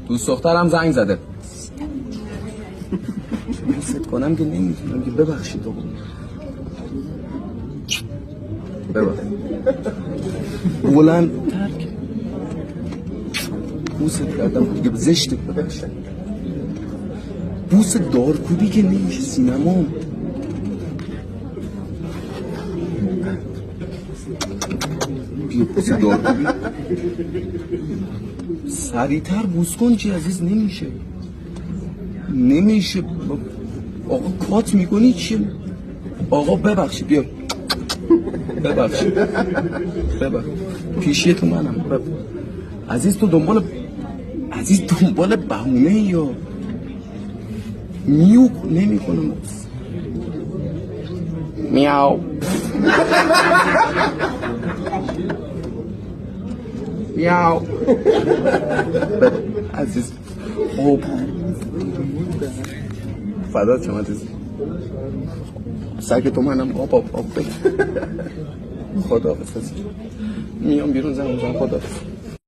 دوست دخترم زنگ زده. دوست کنم که نمیتونم که ببخشید آقا. ببخشید. بلند ترک. بوست کردم دیگه زشته ببخشید. بوست دارکوبی که نمیشه سینما. بیا بوست دارکوبی. سریعتر بوس کن چی عزیز نمیشه آقا کات میکنی چیه آقا ببخشید بیا ببخشید پیشیه تو منم عزیز تو دنبال بهونه یا میو نمی کنم میاو میاو عزیز خوب فدات شما عزیز سگ تو منم آب بگیر خدا حافظ میام بیرون زنم خدا حافظ